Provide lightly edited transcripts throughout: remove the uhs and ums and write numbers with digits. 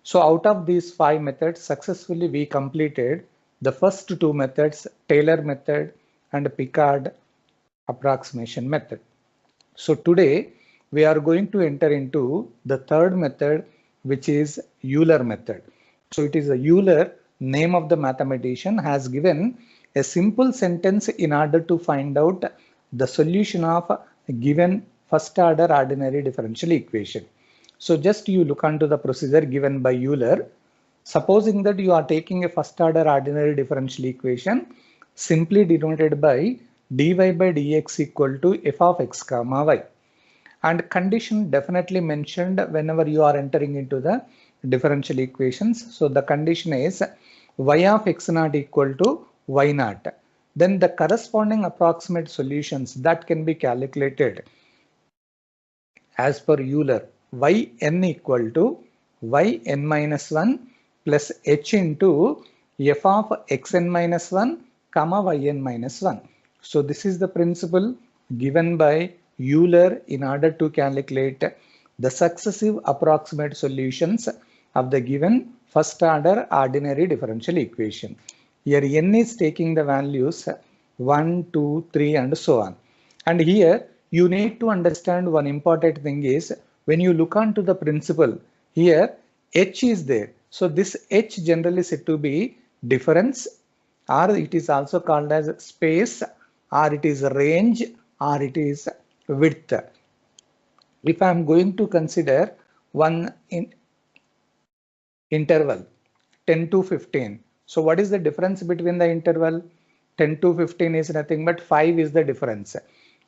So out of these 5 methods, successfully we completed the first 2 methods, Taylor method and Picard approximation method. So today we are going to enter into the third method, which is Euler method. So it is a Euler, name of the mathematician, has given a simple sentence in order to find out the solution of a given first order ordinary differential equation. So just you look onto the procedure given by Euler. Supposing that you are taking a first order ordinary differential equation simply denoted by dy by dx equal to f of x comma y, and condition definitely mentioned whenever you are entering into the differential equations. So the condition is y of x naught equal to y naught. Then the corresponding approximate solutions that can be calculated as per Euler, yn equal to yn minus 1 plus h into f of xn minus 1 comma yn minus 1. So this is the principle given by Euler in order to calculate the successive approximate solutions of the given first order ordinary differential equation. Here n is taking the values 1, 2, 3 and so on. And here you need to understand one important thing is when you look onto the principle, here h is there. So this h generally said to be difference, or it is also called as space, or it is range, or it is width. If I am going to consider one interval 10 to 15, so what is the difference between the interval? 10 to 15 is nothing but 5 is the difference.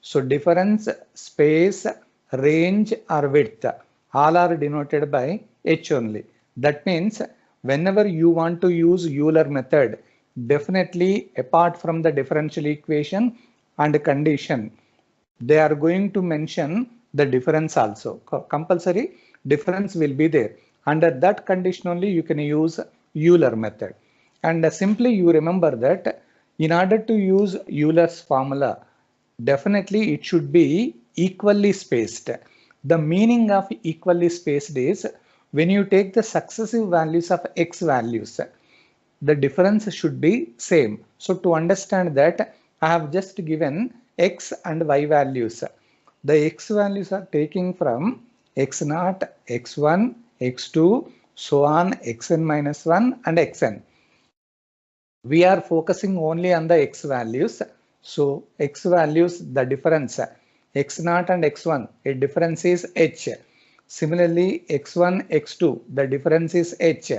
So difference, space, range or width, all are denoted by h only. That means whenever you want to use Euler method, definitely apart from the differential equation and condition, they are going to mention the difference also. Compulsory difference will be there. Under that condition only you can use Euler method. And simply you remember that in order to use Euler's formula, definitely it should be equally spaced. The meaning of equally spaced is when you take the successive values of x values, the difference should be same. So to understand that, I have just given x and y values. The x values are taking from x0, x1, x2, so on, xn minus 1 and xn. We are focusing only on the x values. So x values, the difference x0 and x1, a difference is h. Similarly x1, x2, the difference is h.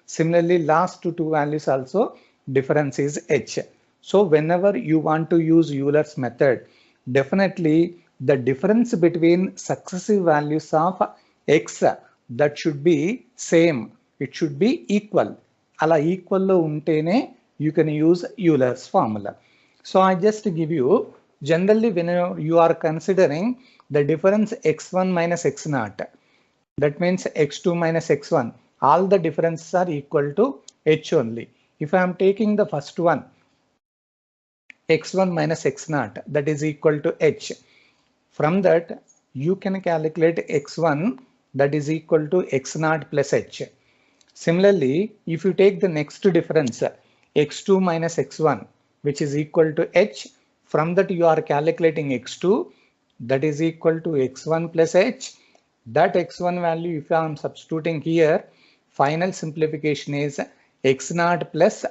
Similarly last two values also difference is h. So whenever you want to use Euler's method, definitely the difference between successive values of x, that should be same. It should be equal. Ala equal lo untene you can use Euler's formula. So I just give you, generally when you are considering the difference x1 minus x0, that means x2 minus x1, all the differences are equal to h only. If I am taking the first one, x1 minus x0, that is equal to h. From that you can calculate x1, that is equal to x0 plus h. Similarly, if you take the next difference, x2 minus x1, which is equal to h, from that you are calculating x2, that is equal to x1 plus h. That x1 value, if I am substituting here, final simplification is x0 plus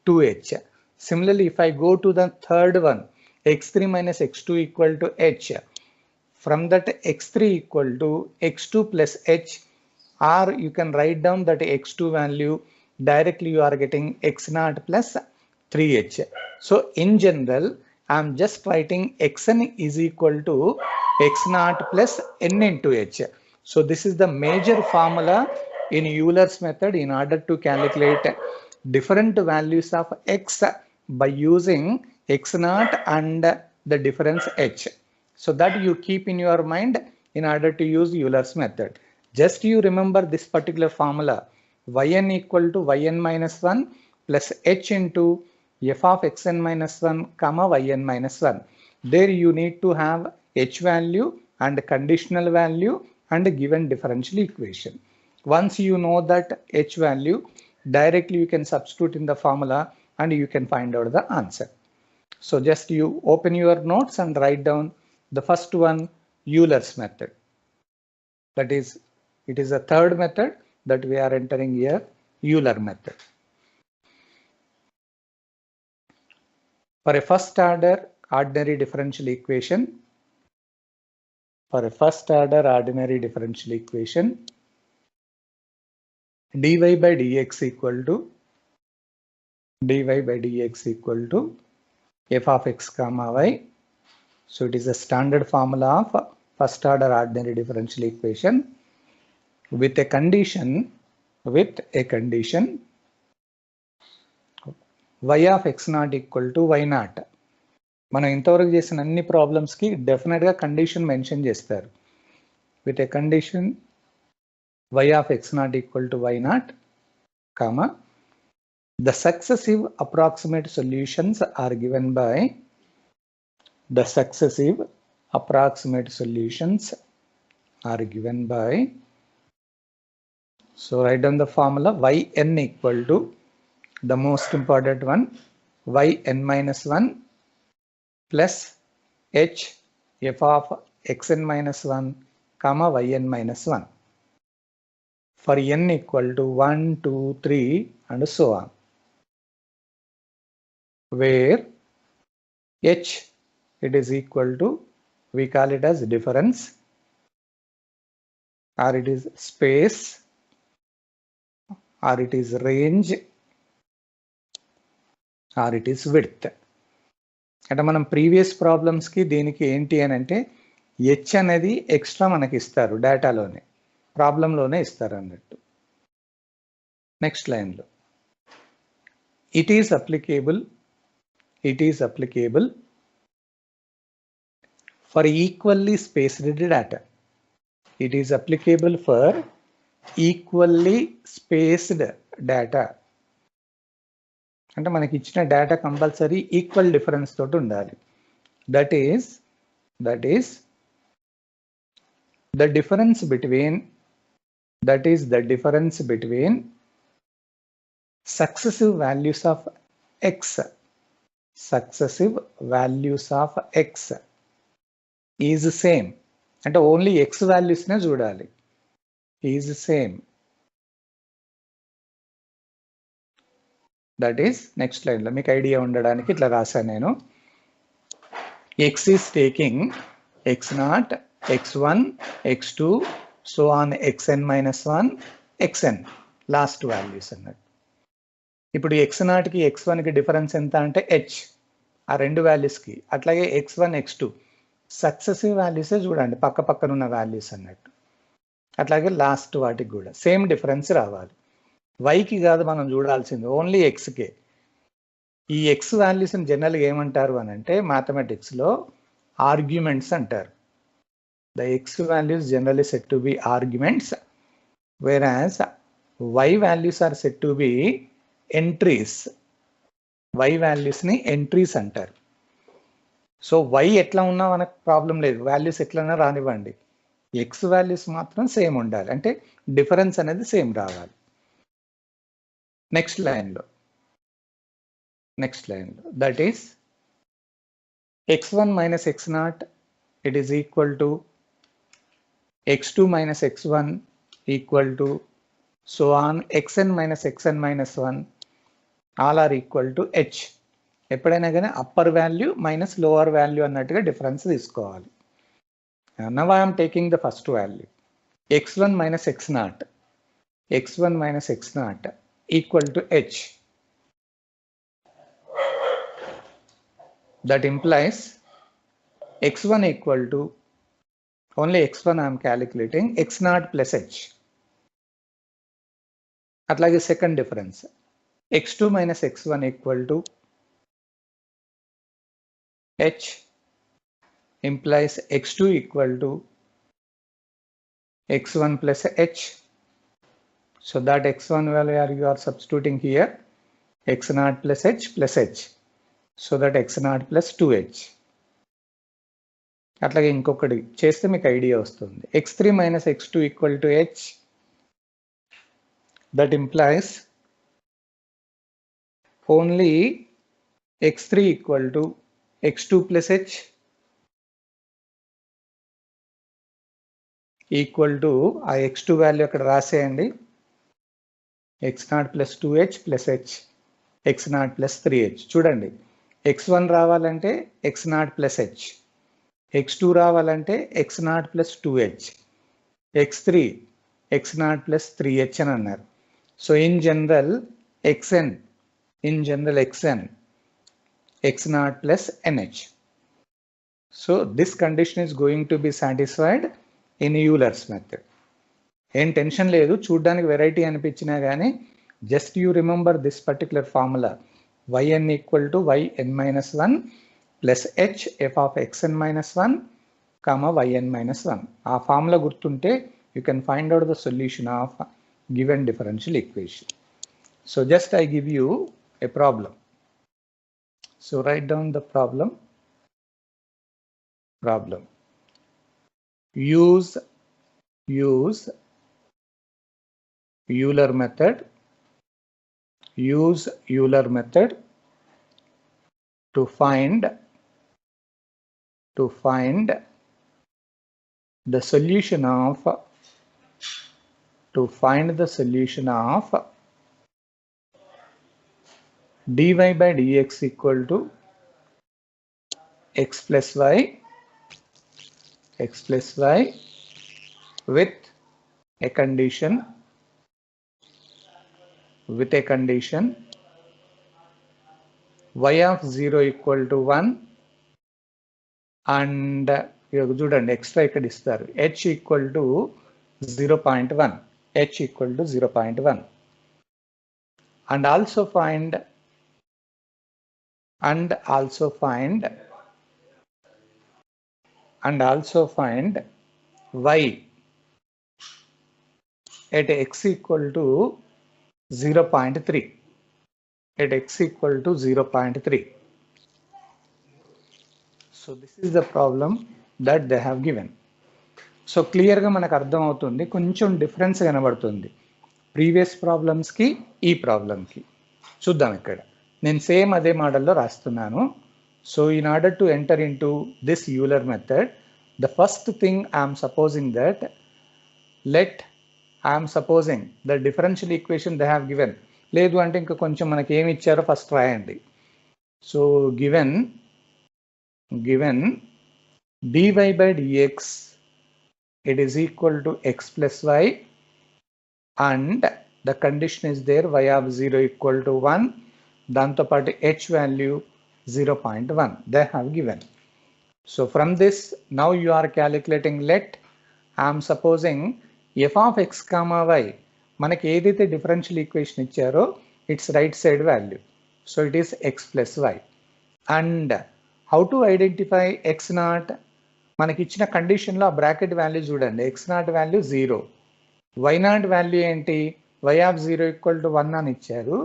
2h. Similarly, if I go to the third one, x3 minus x2 equal to h, from that x3 equal to x2 plus h, or you can write down that x2 value directly, you are getting x0 plus 3h. So in general, I am just writing xn is equal to x0 plus n into h. So this is the major formula in Euler's method in order to calculate different values of x by using x0 and the difference h. So that you keep in your mind in order to use Euler's method. Just you remember this particular formula, yn equal to yn minus 1 plus h into f of xn minus 1 comma yn minus 1. There you need to have h value and conditional value and a given differential equation. Once you know that h value, directly you can substitute in the formula and you can find out the answer. So just you open your notes and write down the first one, Euler's method. That is, it is a third method that we are entering here, Euler method. For a first order ordinary differential equation, dy by dx equal to f of x comma y. So it is a standard formula of first order ordinary differential equation with a condition y of x naught equal to y naught. మనం ఇంతవరకు చేసిన అన్ని problems కి definite గా condition mention చేస్తారు. With a condition y of x naught equal to y naught, comma, the successive approximate solutions are given by so write down the formula yn equal to the most important one, yn minus 1 plus h f of xn minus 1 comma yn minus 1 for n equal to 1, 2, 3 and so on, where h it is equal to, we call it as difference, or it is space, or it is range, or it is width. అంటే మనం previous problems కి దీనికి ఏంటి అని అంటే h అనేది extra మనకి ఇస్తారు, డేటాలోనే ప్రాబ్లంలోనే ఇస్తారు అన్నట్టు. నెక్స్ట్ లైన్లో it is applicable for equally spaced data. It is applicable for equally spaced data. అంటే మనకి ఇచ్చిన డేటా కంపల్సరీ ఈక్వల్ డిఫరెన్స్ తోటి ఉండాలి. That is the difference between successive values of x is same. అంటే ఓన్లీ x వాల్యూస్ నే చూడాలి. Is same. That is next line లో మీకు ఐడియా ఉండడానికి ఇట్లా రాశాను నేను. x is taking x0, x1, x2, so on xn minus 1, xn last values అన్నట్టు. ఇప్పుడు x0 కి x1 కి డిఫరెన్స్ ఎంత అంటే h, ఆ రెండు వాల్యూస్ కి. అట్లాగే x1, x2 సక్సెసివ్ వాల్యూసే చూడండి, పక్క పక్కన ఉన్న వాల్యూస్ అన్నట్టు. అట్లాగే లాస్ట్ వాటికి కూడా సేమ్ డిఫరెన్స్ రావాలి. వైకి కాదు మనం చూడాల్సింది, ఓన్లీ ఎక్స్కే. ఈ ఎక్స్ వాల్యూస్ని జనరల్గా ఏమంటారు అని అంటే మ్యాథమెటిక్స్లో ఆర్గ్యుమెంట్స్ అంటారు. The x values generally set to be arguments, whereas y values are set to be entries. Y వాల్యూస్ని ఎంట్రీస్ అంటారు. సో వై ఎట్లా ఉన్నా మనకు ప్రాబ్లం లేదు, వాల్యూస్ ఎట్లన్నా రానివ్వండి, ఎక్స్ వాల్యూస్ మాత్రం సేమ్ ఉండాలి, అంటే డిఫరెన్స్ అనేది సేమ్ రావాలి. నెక్స్ట్ లైన్లో that is x1 minus x0 it is equal to x2 minus x1 equal to so on xn minus xn minus 1 all are equal to h. ఎప్పుడైనా కానీ upper value minus lower value అన్నట్టుగా difference తీసుకోవాలి. Now I am taking the first value x1 minus x0 equal to h. That implies x1 equal to, only x1 I am calculating, x0 plus h. అట్లాగే second difference x2 minus x1 equal to h implies x2 equal to x1 plus h. So that x1 value you are substituting here, x0 plus h plus h. So that x0 plus 2h. అట్లాగే ఇంకొకటి చేస్తే మీకు idea వస్తుంది. x3 minus x2 equal to h. That implies only x3 equal to x2 plus h equal to ఆ x2 value అక్కడ రాసేయండి, x0 plus 2h plus h, x0 plus 3h. చూడండి, x1 రావాలంటే x0 plus h, x2 రావాలంటే x0 plus 2h, x3 x0 plus 3h అని అన్నారు. So in general xn x0 plus nh. So this condition is going to be satisfied in Euler's method. ఏం tension లేదు, చూడడానికి variety అనిపించినా కానీ just you remember this particular formula yn equal to yn minus 1 plus h f of xn minus 1 comma yn minus 1. ఆ formula గుర్తుంటే you can find out the solution of given differential equation. So just I give you a problem. So write down the problem. Use Euler method. Use Euler method to find the solution of dy by dx equal to x plus y with a condition y of 0 equal to 1 and చూడండి extra ఇక్కడ ఇస్తారు h equal to 0.1, h equal to 0.1, and also find y at x equal to 0.3, at x equal to 0.3. So this is the problem that they have given. So క్లియర్గా మనకు అర్థం అవుతుంది, కొంచెం difference కనబడుతుంది previous ప్రాబ్లమ్స్కి ఈ ప్రాబ్లంకి. చూద్దాం, ఇక్కడ నేను సేమ్ అదే మోడల్లో రాస్తున్నాను. So in order to enter in to this Euler method, the first thing I'm supposing that I'm supposing the differential equation they have given. లేదు అంటే ఇంకా కొంచెం మనకి ఏమి ఇచ్చారో ఫస్ట్ రాయండి. So given dy by dx it is equal to x plus y and the condition is there y of 0 equal to 1, దాంతో పాటు h value 0.1 they have given. So from this now you are calculating, let I am supposing f of x comma y మనకి ఏదైతే differential equation ఇచ్చారో it's right side value, so it is x plus y. And how to identify x0, మనకి ఇచ్చిన కండిషన్లో ఆ bracket value చూడండి, x0 value 0, y0 value ఏంటి, y of 0 equal to 1 అని ఇచ్చారు,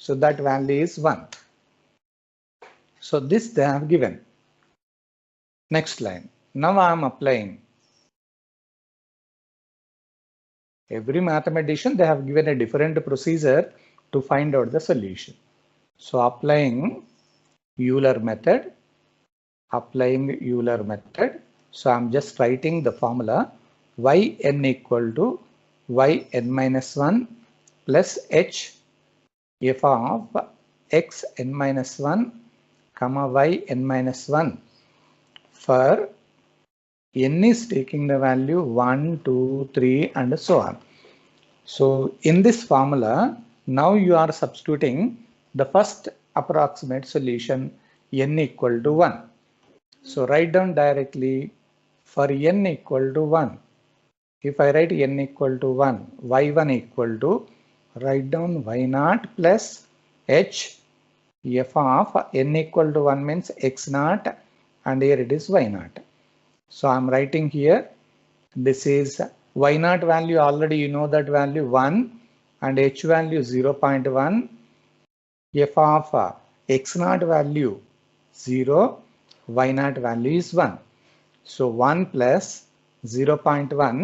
so that value is 1. So this they have given. Next line, now I am applying. Every mathematician they have given a different procedure to find out the solution. So applying Euler method. So I'm just writing the formula yn equal to yn minus 1 plus h f of x n minus 1 comma y n minus 1 for n is taking the value 1, 2, 3 and so on. So in this formula now you are substituting the first approximate solution n equal to 1. So write down directly for n equal to 1. If I write n equal to 1, y1 equal to, write down y0 plus h f of n equal to 1 means x0 and here it is y0. So I am writing here, this is y0 value already you know that value 1 and h value 0.1, f of x0 value 0, y0 value is 1. So 1 plus 0.1,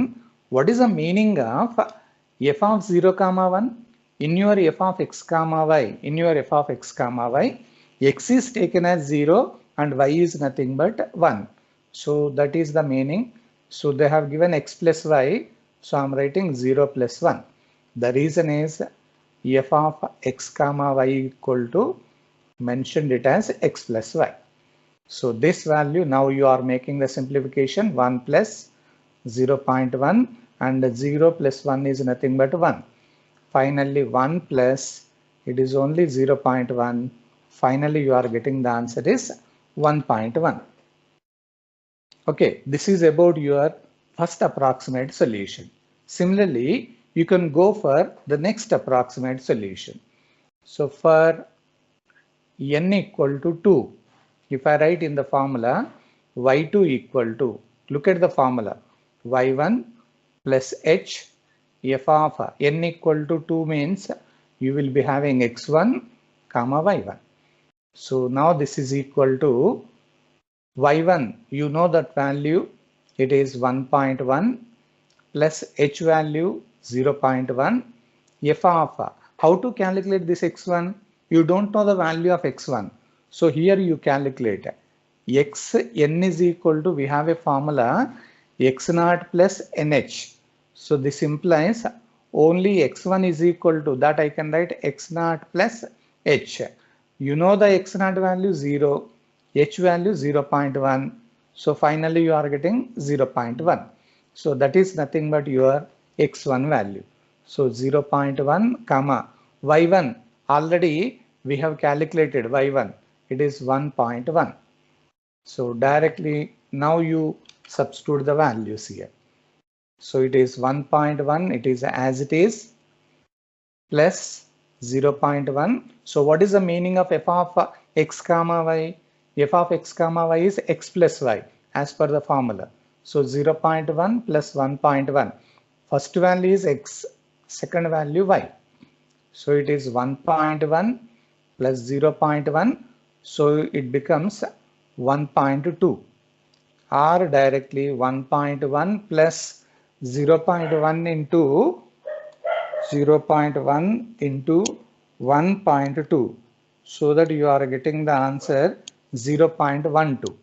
what is the meaning of f of 0 comma 1, in your f of x comma y, x is taken as 0 and y is nothing but 1. So that is the meaning. So they have given x plus y, so I am writing 0 plus 1. The reason is f of x comma y equal to, mentioned it as x plus y. So this value, now you are making the simplification, 1 plus 0.1 and 0 plus 1 is nothing but 1. Finally 1 plus, it is only 0.1. Finally you are getting the answer is 1.1. Okay, this is about your first approximate solution. Similarly, you can go for the next approximate solution. So for n equal to 2, if I write in the formula y2 equal to, look at the formula, y1 plus h f of n equal to 2 means you will be having x1 comma y1. So now this is equal to y1, you know that value, it is 1.1 plus h value 0.1 f of, how to calculate this x1? You don't know the value of x1. So here you calculate x n is equal to, we have a formula x naught plus nh. So this implies only x1 is equal to, that I can write x naught plus h. You know the x naught value 0, h value 0.1. So finally you are getting 0.1. So that is nothing but your x1 value. So 0.1 comma y1, already we have calculated y1, it is 1.1. So directly now you substitute the values here. So it is 1.1, it is as it is, plus 0.1. So what is the meaning of f of x comma y? F of x comma y is x plus y as per the formula. So 0.1 plus 1.1. First value is x, second value y. So it is 1.1 plus 0.1. So it becomes 1.2, or directly 1.1 plus 0.1 into 1.2, so that you are getting the answer 0.12.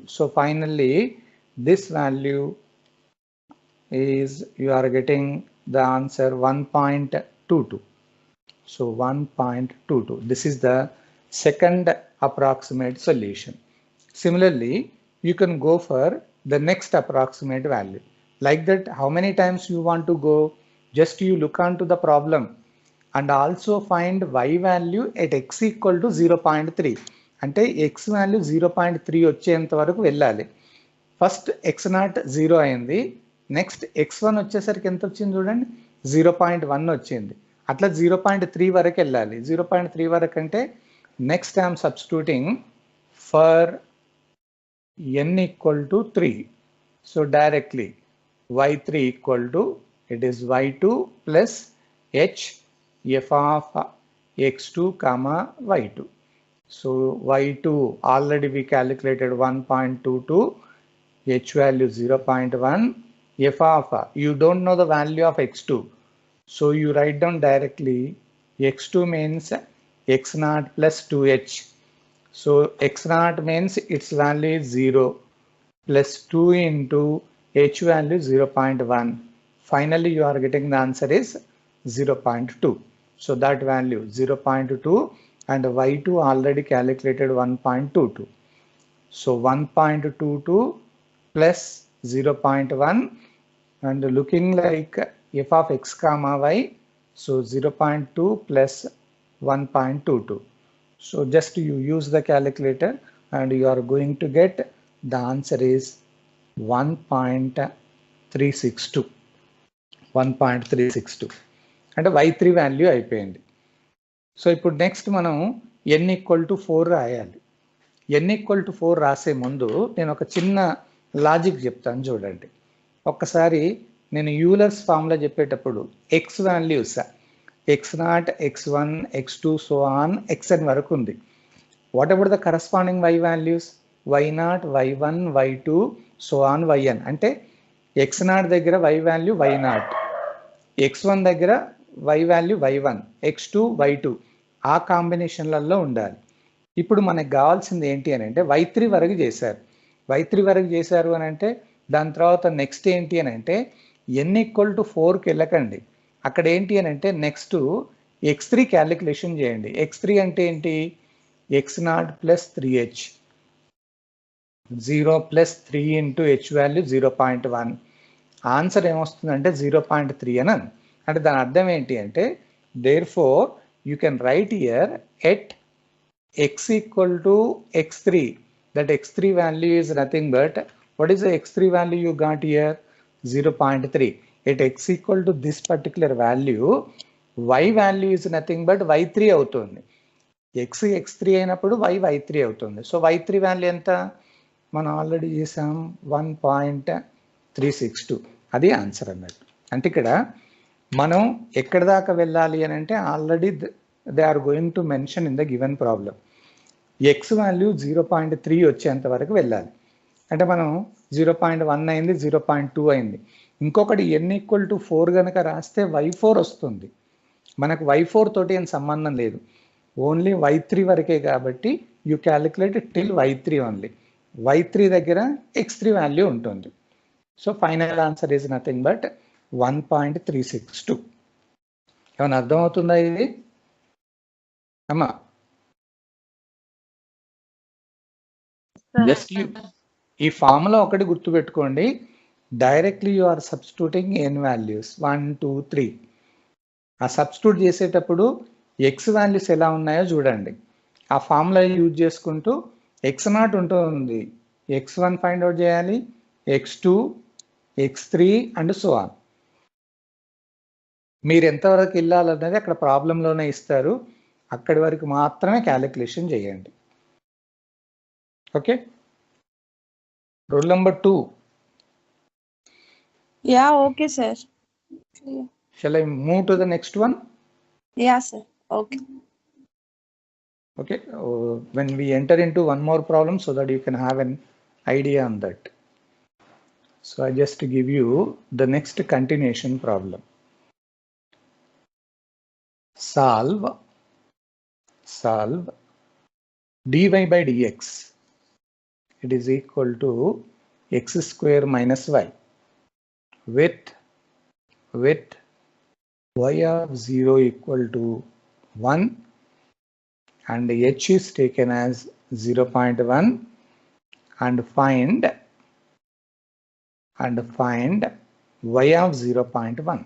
So finally this value is, you are getting the answer 1.22. So 1.22. This is the second approximate solution. Similarly, you can go for the next approximate value. Like that, how many times you want to go? Just you look onto the problem and also find y value at x equal to 0.3. అంటే x value 0.3 వచ్చేంత వరకు వెళ్ళాలి. First x0 0 అయింది, next x1 వచ్చేసరికి ఎంత వచ్చింది చూడండి, 0.1 వచ్చింది. అట్లా 0.3 వరకు వెళ్ళాలి. 0.3 వరకు అంటే next I'm substituting for n equal to 3. So directly y3 equal to, it is y2 plus h f of x2 comma y2. So y2 already we calculated 1.22, h value 0.1, f of, you don't know the value of x2. So you write down directly, x2 means x0 plus 2h. So x0 means its value is 0 plus 2 into h value 0.1. Finally you are getting the answer is 0.2. So that value 0.2 and y2 already calculated 1.22. So 1.22 plus 0.1 and looking like f of x comma y, so 0.2 plus 1.22. So just you use the calculator and you are going to get the answer is 1.362. 1.362 అంటే y3 value అయిపోయింది. So ఇప్పుడు next మనం n equal to 4 రాయాలి. n equal to 4 రాసే ముందు నేను ఒక చిన్న లాజిక్ చెప్తాను చూడండి. ఒక్కసారి నేను యూలర్స్ ఫార్ములా చెప్పేటప్పుడు x values x0, x1, x2 so on xn వరకు ఉంది. What about the corresponding y values y0, y1, y2 so on yn. అంటే x0 దగ్గర y వాల్యూ y0, x1 దగ్గర y value y1, x2 y2 ఆ కాంబినేషన్లలో ఉండాలి. ఇప్పుడు మనకు కావాల్సింది ఏంటి అని అంటే y3 వరకు చేశారు. y3 వరకు చేశారు అని అంటే దాని తర్వాత నెక్స్ట్ ఏంటి అని అంటే n = 4కి వెళ్ళకండి. అక్కడ ఏంటి అని అంటే నెక్స్ట్ x3 క్యాలిక్యులేషన్ చేయండి. x3 అంటే ఏంటి? x0 + 3h, 0 + 3 × h value 0.1. Answer ఏమొస్తుందంటే 0.3 అని. అంటే దాని అర్థం ఏంటి అంటే therefore you can write here at x = x3, that x3 value is nothing but, what is the x3 value you got here? 0.3. At x = this particular value, y value is nothing but y3 అవుతుంది. x x3 అయినప్పుడు y y3 అవుతుంది. So y3 value ఎంత? మనం already చేసాం 1.362. అది answer అన్నట్టు. అంటే ఇక్కడ మనం ఎక్కడ దాకా వెళ్ళాలి అని అంటే already they are going to mention in the given problem. x value 0.3 వచ్చేంత వరకు వెళ్ళాలి. అంటే మనం 0.1 అయింది, 0.2 అయింది. ఇంకొకటి n = 4 కనుక రాస్తే y4 వస్తుంది. మనకు y4 తోటి ఏం సంబంధం లేదు, ఓన్లీ y3 వరకే. కాబట్టి you calculate till y3 only. y3 దగ్గర x3 వాల్యూ ఉంటుంది. So final answer is nothing but 1.362. ఏమైనా అర్థమవుతుందా ఇది అమ్మా? జస్ట్ ఈ ఫార్ములా ఒకటి గుర్తుపెట్టుకోండి. Directly you are substituting n values 1 2 3. ఆ సబ్స్టిట్యూట్ చేసేటప్పుడు x వాల్యూస్ ఎలా ఉన్నాయో చూడండి. ఆ ఫార్ములా యూజ్ చేసుకుంటూ x0 ఉంటుంది, x1 ఫైండ్ అవుట్ చేయాలి, x2, x3 and so on. మీరు ఎంతవరకు వెళ్ళాలన్నది అక్కడ ప్రాబ్లంలోనే ఇస్తారు, అక్కడి వరకు మాత్రమే క్యాలిక్యులేషన్ చేయండి. Okay. Rule number 2. Yeah, okay, sir. Shall I move to the next one? Yeah, sir. Okay. Okay. When we enter into one more problem so that you can have an idea on that. So I just give you the next continuation problem. Solve dy by dx. It is equal to x² minus y with y of 0 equal to 1 and h is taken as 0.1 and find y of 0.1.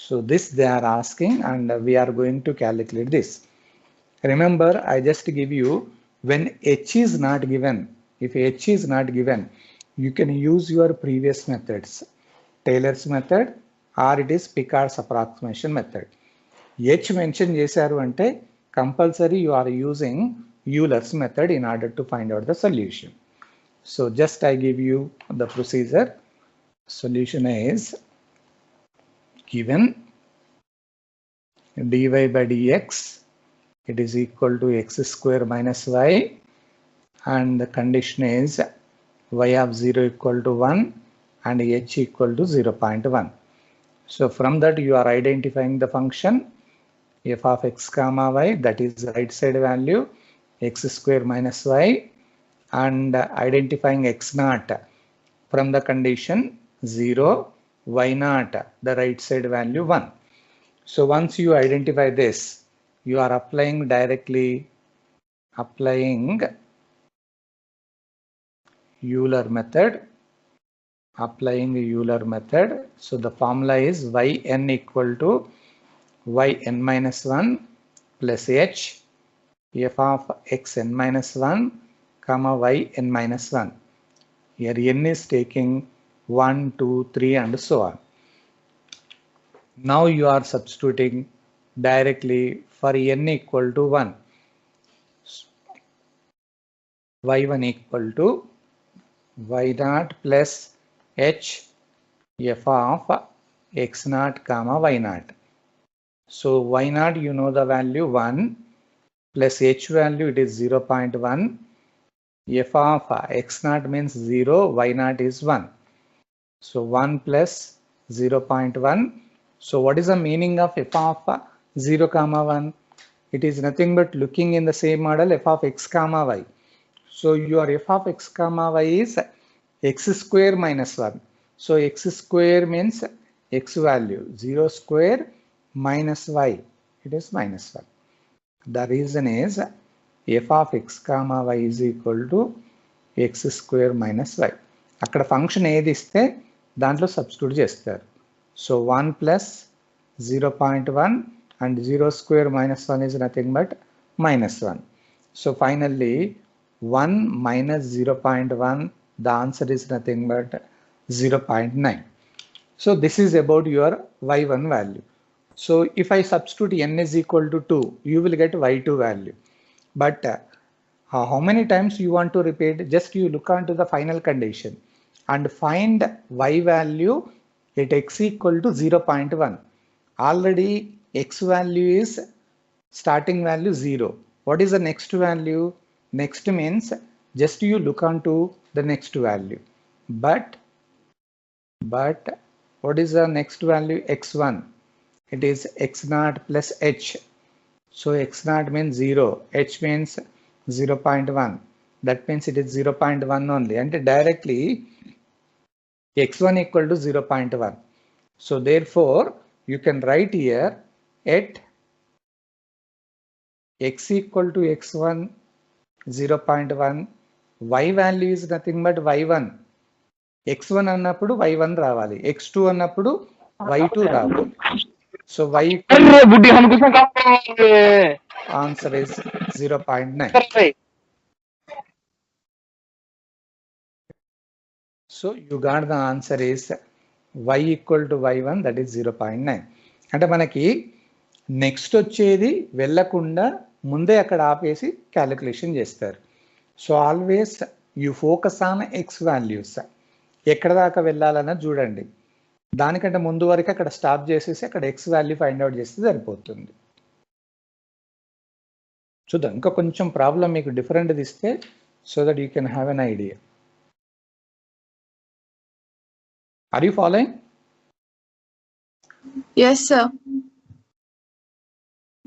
So this they are asking and we are going to calculate this. Remember, I just give you when h is not given, if h is not given, you can use your previous methods, Taylor's method or it is Picard's approximation method. h mention చేశారు అంటే compulsory you are using Euler's method in order to find out the solution. So just I give you the procedure. Solution is given dy by dx, it is equal to x² minus y and the condition is y of 0 equal to 1 and h equal to 0.1. So from that you are identifying the function f of x comma y, that is right side value x² minus y, and identifying x0 from the condition 0, y0 the right side value 1. So once you identify this, you are applying Euler method. So the formula is yn equal to yn minus 1 plus h f of xn minus 1 comma yn minus 1. Here n is taking 1 2 3 and so on. Now you are substituting directly for n equal to 1, y1 equal to y0 plus h f of x0 comma y0. So y0 you know the value 1 plus h value it is 0.1, f of x0 means 0, y0 is 1. So 1 plus 0.1. So what is the meaning of f of 0 comma 1? It is nothing but looking in the same model f of x comma y. So your f of x comma y is x square minus 1. So x square means x value, 0 square minus y, it is minus 1. The reason is f of x comma y is equal to x square minus y. అక్కడ function ఏది ఇస్తే దాంట్లో substitute చేస్తారు. So 1 plus 0.1 and 0 square minus 1 is nothing but minus 1. So finally 1 minus 0.1, the answer is nothing but 0.9. So this is about your y1 value. So if I substitute n is equal to 2, you will get y2 value. But how many times you want to repeat? Just you look onto the final condition and find y value at x equal to 0.1. Already x value is starting value 0. What is the next value? Next means just you look onto the next value. But what is the next value? x1. It is x0 plus h. So x0 means 0, h means 0.1. That means it is 0.1 only, and directly x1 equal to 0.1. So therefore you can write here at x equal to x1 0.1, y value is nothing but y1. x1 అన్నప్పుడు y1 రావాలి, x2 అన్నప్పుడు y2 రావాలి. So y answer is 0.9. So you got the answer is y equal to y1, that is 0.9. అంటే మనకి next వచ్చేది వెళ్ళకుండా ముందే అక్కడ ఆపేసి క్యాలిక్యులేషన్ చేస్తారు. So always you focus on X values. ఎక్కడ దాకా వెళ్ళాలన్నది చూడండి, దానికంటే ముందు వరకు అక్కడ స్టాప్ చేసేసి అక్కడ ఎక్స్ వాల్యూ ఫైండ్ అవుట్ చేస్తే సరిపోతుంది. చూద్దాం, ఇంకా కొంచెం ప్రాబ్లం మీకు డిఫరెంట్ ఇస్తే so that you can have an idea. Are you following? Yes, sir.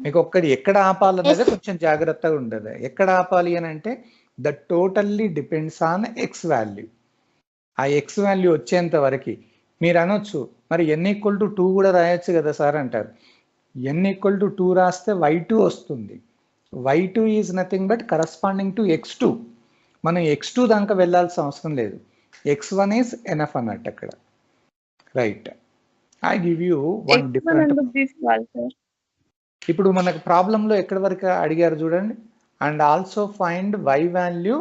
మీకు ఒక్కటి ఎక్కడ ఆపాలనేది కొంచెం జాగ్రత్తగా ఉండదు. ఎక్కడ ఆపాలి అని అంటే that totally depends on X value. ఆ ఎక్స్ వాల్యూ వచ్చేంత వరకు మీరు అనొచ్చు, మరి n ఈక్వల్ టు 2 కూడా రాయొచ్చు కదా సార్ అంటారు. n ఈక్వల్ టు 2 రాస్తే y2 వస్తుంది. y2 is nothing but corresponding to x2. మనం x2 దాకా వెళ్ళాల్సిన అవసరం లేదు, x1 ఈజ్ ఎనఫ్ అన్నట్టు అక్కడ. Right, I give you one different. ఇప్పుడు మనకు ప్రాబ్లంలో ఎక్కడి వరకు అడిగారు చూడండి. And also find y value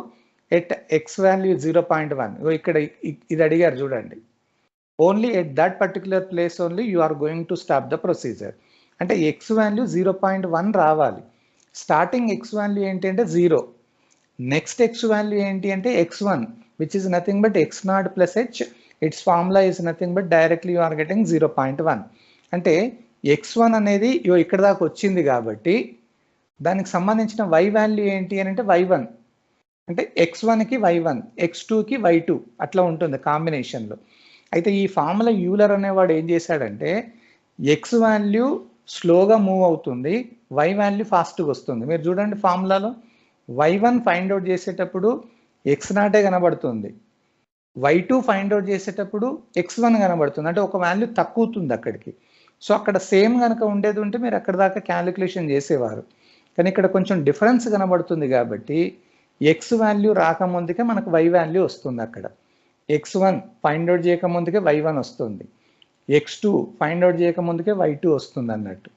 at x value 0.1. ఇక్కడ ఇది అడిగారు చూడండి. Only at that particular place only you are going to stop the procedure. అంటే x వాల్యూ 0.1 రావాలి. స్టార్టింగ్ x వాల్యూ ఏంటి అంటే 0. నెక్స్ట్ x వాల్యూ ఏంటి అంటే x1, which is nothing but x0 plus h. Its formula is nothing but directly you are getting 0.1. అంటే x1 అనేది ఇక్కడ దాకా వచ్చింది కాబట్టి దానికి సంబంధించిన y వాల్యూ ఏంటి అని అంటే y1. అంటే x1కి y1, x2కి y2 అట్లా ఉంటుంది కాంబినేషన్లో. అయితే ఈ ఫార్ములా యూలర్ అనేవాడు ఏం చేశాడంటే x వాల్యూ స్లోగా మూవ్ అవుతుంది, y వాల్యూ ఫాస్ట్గా వస్తుంది. మీరు చూడండి ఫార్ములాలో y1 ఫైండ్ అవుట్ చేసేటప్పుడు x0 కనబడుతుంది, y2 ఫైండ్ అవుట్ చేసేటప్పుడు x1 కనబడుతుంది. అంటే ఒక వాల్యూ తక్కువతుంది అక్కడికి. సో అక్కడ సేమ్ కనుక ఉండేది ఉంటే మీరు అక్కడ దాకా క్యాలిక్యులేషన్ చేసేవారు. కానీ ఇక్కడ కొంచెం డిఫరెన్స్ కనబడుతుంది కాబట్టి ఎక్స్ వాల్యూ రాకముందుకే మనకు y వాల్యూ వస్తుంది. అక్కడ x1 ఫైండ్ అవుట్ చేయకముందుకే y1 వస్తుంది, x2 ఫైండ్ అవుట్ చేయకముందుకే y2 వస్తుంది అన్నట్టు.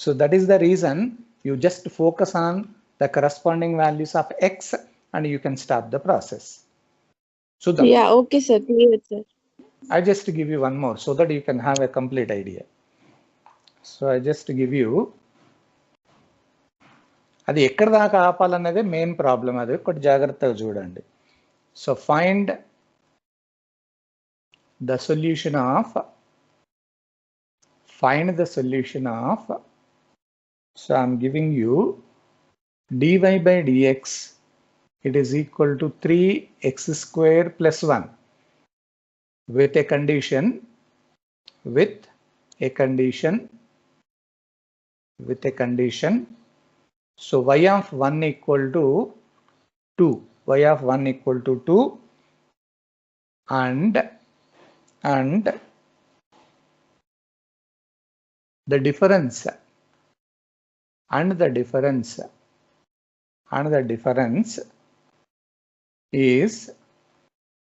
So that is the reason you just focus on the corresponding values of x and you can start the process. So yeah, okay sir, clear sir. I just give you one more so that you can have a complete idea. So I just give you, అది ఎక్కడ దాకా ఆపాలన్నదే main problem. అది ఒకటి జాగ్రత్తగా చూడండి. So find the solution of so I'm giving you dy by dx, it is equal to 3x square plus 1. with a condition, so y of 1 equal to 2, y of 1 equal to 2, and the difference is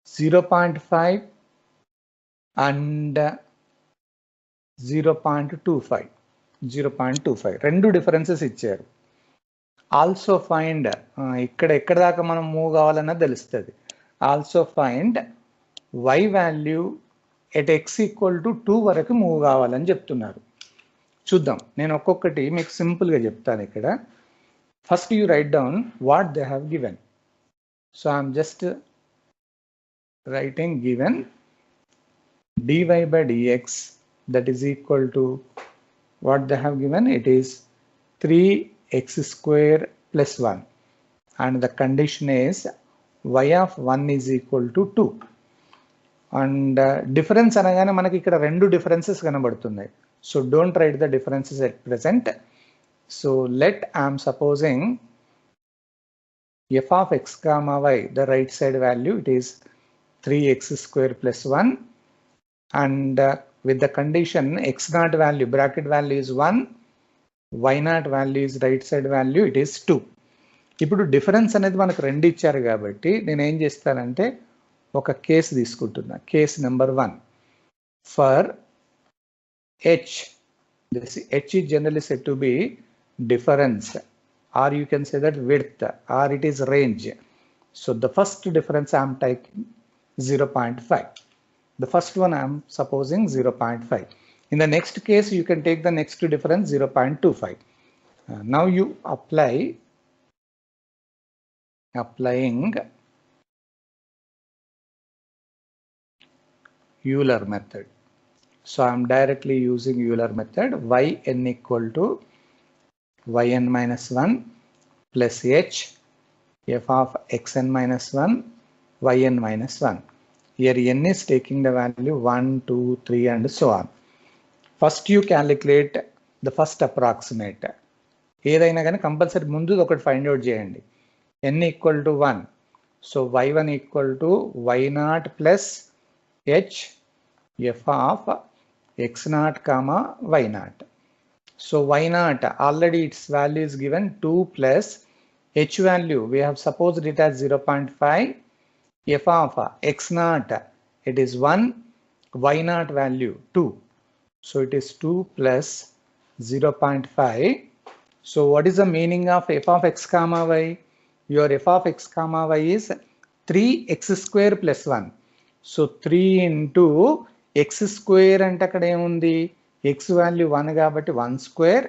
0.5 and 0.25 రెండు differences ఇచ్చారు. Also find ఎక్కడ దాకా మనం move కావాలన్నా తెలుస్తుంది. Also find y value at x equal to 2 వరకు move కావాలని చెప్తున్నారు. చూద్దాం, నేను ఒక్కొక్కటి మీకు సింపుల్గా చెప్తాను. ఇక్కడ first you right down what they have given. So I'm just writing given dy by dx that is equal to what they have given. It is 3x square plus 1, and the condition is y of 1 is equal to 2. And difference అనగానే మనకి ఇక్కడ రెండు differences కనబడుతున్నాయి. So don't write the differences at present. So let I am supposing f of x comma y, the right side value, it is 3x square plus 1, and with the condition x naught value, bracket value is 1, y naught value is right side value, it is 2. ఇప్పుడు difference అనేది మనకు రెండు ఇచ్చారు కాబట్టి నేను ఏం చేస్తానంటే ఒక కేసు తీసుకుంటున్నా. Case number 1 for h, this h is generally said to be difference, or you can say that width, or it is range. So the first difference I am taking 0.5. The first one I am supposing 0.5. In the next case, you can take the next difference 0.25. Now you applying Euler method. So I am directly using Euler method. Yn equal to yn minus 1 plus h f of xn minus 1 yn minus 1. Here n is taking the value 1, 2, 3 and so on. First you calculate the first approximate. ఏదైనా కానీ compulsory ముందు ఒకటి find out చేయండి. n equal to 1. So y1 equal to y0 plus h f of x0 comma y0. So y0 already its value is given 2 plus h value we have supposed it as 0.5. f of x0 it is 1, y0 value 2. So it is 2 plus 0.5. So what is the meaning of f of x comma y? Your f of x comma y is 3x square plus 1. So 3 into x square అంటే అక్కడ ఏముంది, x value 1 కాబట్టి 1 square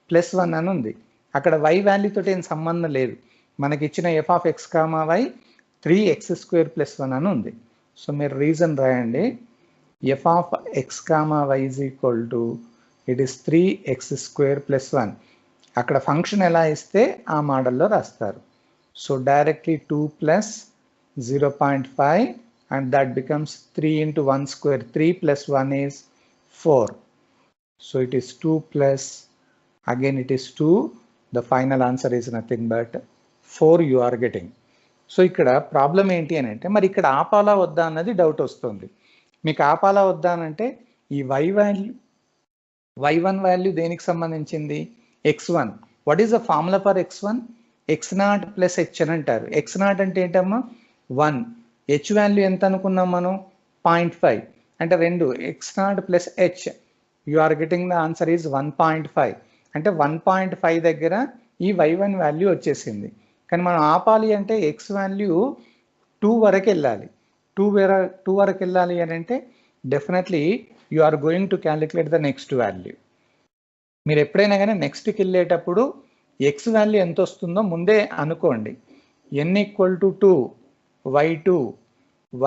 plus 1 అని ఉంది. అక్కడ y value తోటి ఏం సంబంధం లేదు. మనకి ఇచ్చిన f of x comma y 3x square plus 1 అని ఉంది. సో మీరు రీజన్ రాయండి. f of x comma y is equal to it is 3x square plus 1. అక్కడ ఫంక్షన్ ఎలా ఇస్తే ఆ మోడల్లో రాస్తారు. So directly 2 plus 0.5 and that becomes 3 into 1 square. 3 plus 1 is 4. So it is 2 plus again it is 2. The final answer is nothing but 4 you are getting. So ఇక్కడ problem ఏంటి అని అంటే మరి ఇక్కడ ఆపాలా వద్దా అన్నది డౌట్ వస్తుంది. మీకు ఆపాలా వద్దా అని అంటే ఈ y1 వాల్యూ దేనికి సంబంధించింది, x1. What is the formula for x1? x0 plus h అని అంటారు. x0 అంటే ఏంటమ్మా 1. h వాల్యూ ఎంత అనుకున్నాం మనం 0.5 అంటే 2 x0 plus h. You are getting the answer is 1.5. అంటే 1.5 దగ్గర ఈ y1 వాల్యూ వచ్చేసింది. కానీ మనం ఆపాలి అంటే x వాల్యూ 2 వరకు వెళ్ళాలి. 2 వరకు వెళ్ళాలి అని అంటే definitely you are going to calculate the next value. మీరు ఎప్పుడైనా కానీ నెక్స్ట్కి వెళ్ళేటప్పుడు x వాల్యూ ఎంత వస్తుందో ముందే అనుకోండి. n equal to 2 y2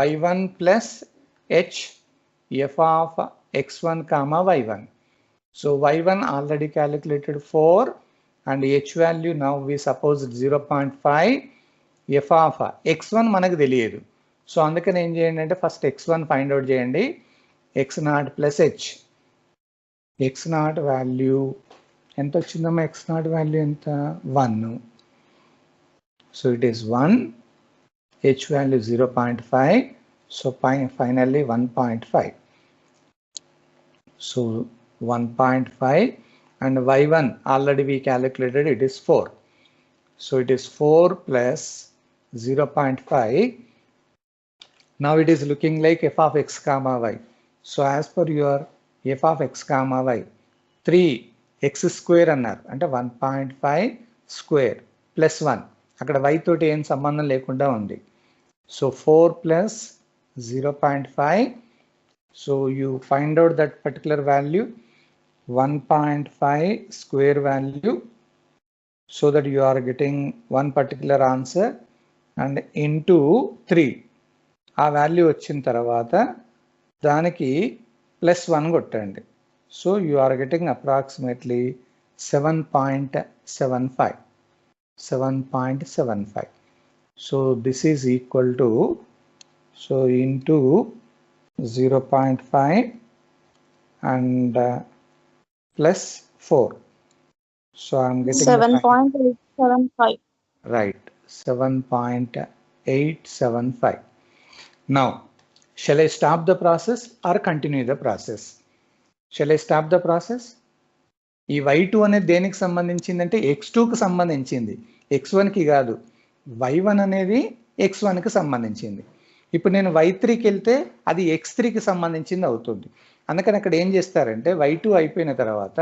y1 plus h f of x1 comma y1. So y1 already calculated 4 and h value now we suppose 0.5. f of x1 మనకు తెలియదు. సో అందుకని ఏం చేయండి అంటే ఫస్ట్ x1 ఫైండ్ అవుట్ చేయండి. x0 plus h. x0 value ఎంత వచ్చిందమ్మా? x0 value ఎంత? 1. So it is 1. h value 0.5. So finally 1.5. So 1.5 and y1 already we calculated, it is 4. So it is 4 plus 0.5. Now it is looking like f of x comma y. So as per your f of x comma y, 3x square అన్నారు అంటే 1.5 square plus 1. అక్కడ y తోటి ఏం సంబంధం లేకుండా ఉంది. So 4 plus 0.5. So you find out that particular value, 1.5 square value, so that you are getting one particular answer, and into 3. ఆ value వచ్చిన తర్వాత దానికి +1 కొట్టండి. So you are getting approximately 7.75. 7.75. So this is equal to, so into 0.5 and plus 4. So I'm getting 7.875. right, 7.875. Now, shall I stop the process or continue the process? Shall I stop the process? ఈ y2 అనేది దేనికి సంబంధించిందంటే x2కి సంబంధించింది, x1కి కాదు. y1 అనేది x1కి సంబంధించింది. ఇప్పుడు నేను y3కి వెళ్తే అది x3కి సంబంధించింది అవుతుంది. అందుకని అక్కడ ఏం చేస్తారంటే y2 అయిపోయిన తర్వాత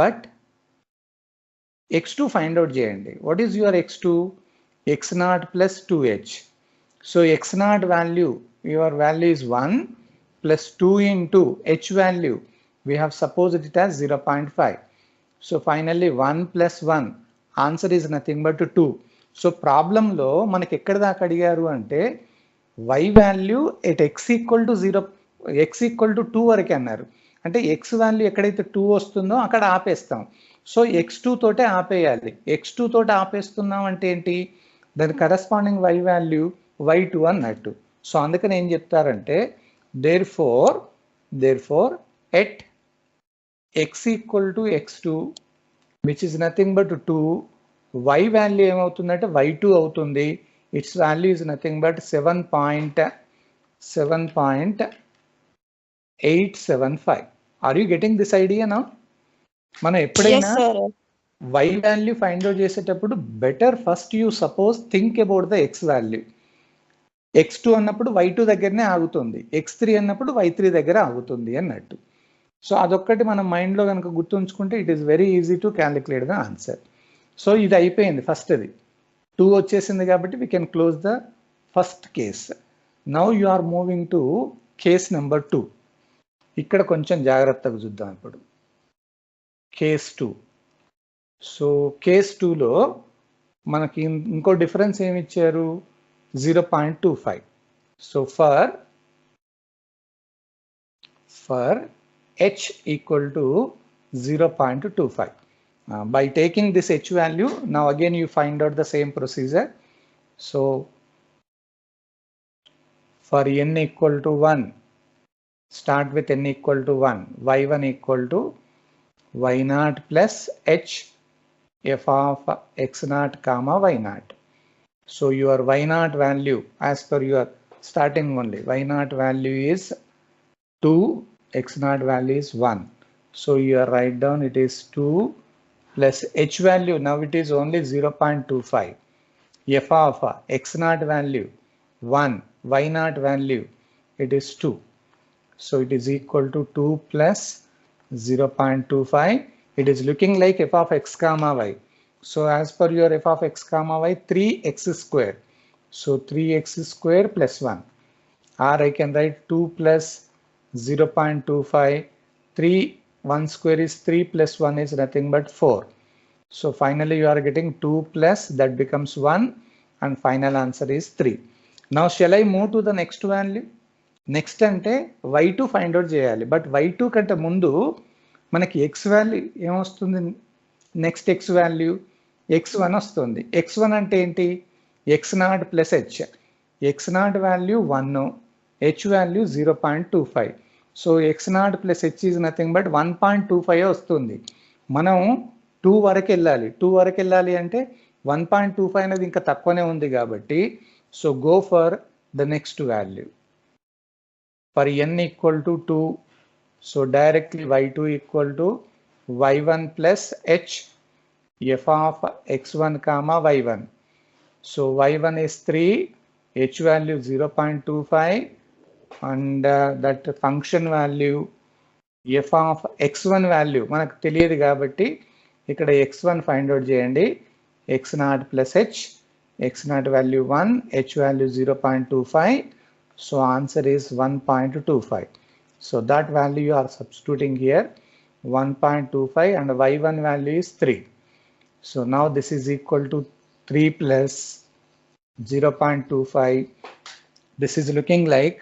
బట్ x2 ఫైండ్ అవుట్ చేయండి. What is your x2? x0 plus 2h. So x0 value, your value is 1 plus 2 into h value, we have supposed it as 0.5. So finally 1 plus 1, answer is nothing but 2. So problem లో మనకి ఎక్కడ దాకా అడిగారు అంటే y value at x equal to 0, x equal to 2 వరకే అన్నారు. అంటే x value ఎక్కడైతే 2 వస్తుందో అక్కడ ఆపేస్తాం. సో x2 తోటే ఆపేయాలి. x2 తోటి ఆపేస్తున్నాం అంటే ఏంటి? దాని కరస్పాండింగ్ y వాల్యూ y2 అన్నట్టు. సో అందుకని ఏం చెప్తారంటే therefore at x equal to x2, which is nothing but 2, y value ఏమవుతుందంటే y2 అవుతుంది. its value is nothing but 7.875. are you getting this idea now? మనం ఎప్పుడైనా y వాల్యూ ఫైండ్ అవుట్ చేసేటప్పుడు better first you suppose think about the x value. x2 అన్నప్పుడు y2 దగ్గరనే ఆగుతుంది, x3 అన్నప్పుడు y3 దగ్గర ఆగుతుంది అన్నట్టు. సో అదొక్కటి మనం మైండ్లో కనుక గుర్తుంచుకుంటే it is very easy to calculate the answer. So ఇది అయిపోయింది ఫస్ట్, అది 2 వచ్చేసింది కాబట్టి we can close the first case. Now you are moving to case number 2. ఇక్కడ కొంచెం జాగ్రత్తగా చూద్దాం ఇప్పుడు. కేస్ 2. సో కేస్ 2లో మనకి ఇంకో డిఫరెన్స్ ఏమి ఇచ్చారు? 0.25. So for h equal to 0.25. By taking this h value, now again you find out the same procedure. So for n equal to 1, start with n equal to 1, y1 equal to y0 plus h f of x0 comma y0. So your y0 value, as per your starting only, y0 value is 2, x0 value is 1. So you write down it is 2 plus h value, now it is only 0.25. f of x0 value 1, y0 value it is 2. So it is equal to 2 plus 0.25. It is looking like f of x comma y. So as per your f of x comma y, 3x square. So 3x square plus 1. Or I can write 2 plus 0.25. 3, 1 square is 3 plus 1 is nothing but 4. So finally you are getting 2 plus that becomes 1 and final answer is 3. Now shall I move to the next value? Next అంటే y2 find out చేయాలి. But y2 కంటే ముందు మనకి x value ఏమొస్తుంది? Next x value x1 వస్తుంది. x1 అంటే ఏంటి? x0 plus h. x0 value 1, h value 0.25. So x0 plus h is nothing but 1.25 వస్తుంది. మనం 2 వరకు వెళ్ళాలి. 2 వరకు వెళ్ళాలి అంటే 1.25 అనేది ఇంకా తక్కువనే ఉంది కాబట్టి so go for the next value. For n equal to 2, so directly y2 equal to y1 plus h f of x1 comma y1. So y1 is 3, h value 0.25 and that function value f of x1 value మనకు తెలియదు కాబట్టి ఇక్కడ x1 find out చేయండి. x0 plus h, x0 value 1, h value 0.25. So answer is 1.25. So that value you are substituting here 1.25 and y1 value is 3. So now this is equal to 3 plus 0.25. This is looking like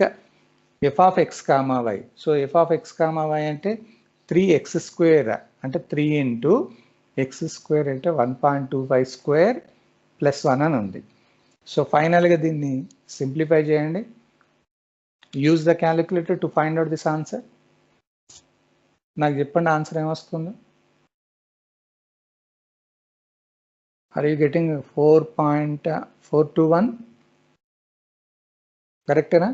f of x comma y. So f of x comma y అంటే 3x square అంటే 3 into x square అంటే 1.25 square plus 1 అని ఉంది. So ఫైనల్గా దీన్ని simplify చేయండి. Use the calculator to find out this answer. నాకు చెప్పండి ఆన్సర్ ఏమొస్తుందో. Are you getting 4.421? కరెక్టేనా?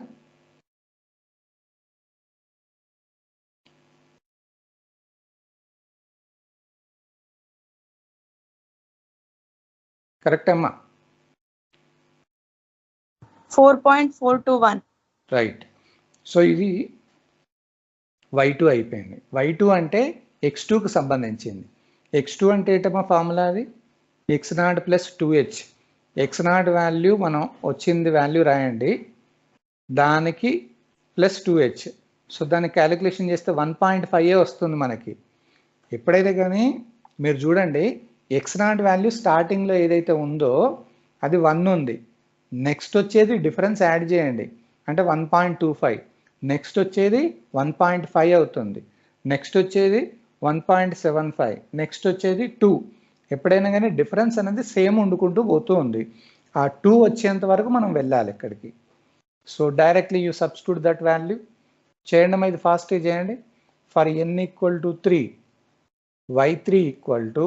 కరెక్ట్ అమ్మా? 4.421. రైట్. సో ఇది y2 అయిపోయింది. y2 అంటే x2కు సంబంధించింది. x2 అంటే ఏంటమ్మా ఫార్ములా? అది x0 plus 2h. x0 value మనం వచ్చింది వాల్యూ రాయండి, దానికి ప్లస్ 2h. సో దాన్ని క్యాలిక్యులేషన్ చేస్తే 1.5 వస్తుంది మనకి. ఎప్పుడైతే కానీ మీరు చూడండి x0 వాల్యూ స్టార్టింగ్లో ఏదైతే ఉందో అది 1 ఉంది. నెక్స్ట్ వచ్చేది డిఫరెన్స్ యాడ్ చేయండి అంటే 1.25. నెక్స్ట్ వచ్చేది 1.5 అవుతుంది. నెక్స్ట్ వచ్చేది 1.75. నెక్స్ట్ వచ్చేది 2. ఎప్పుడైనా కానీ డిఫరెన్స్ అనేది సేమ్ వండుకుంటూ పోతూ ఉంది. ఆ 2 వచ్చేంత వరకు మనం వెళ్ళాలి ఇక్కడికి. So directly you substitute that value చేయండి. ఇది ఫాస్ట్గా చేయండి. For n equal to 3, y3 equal to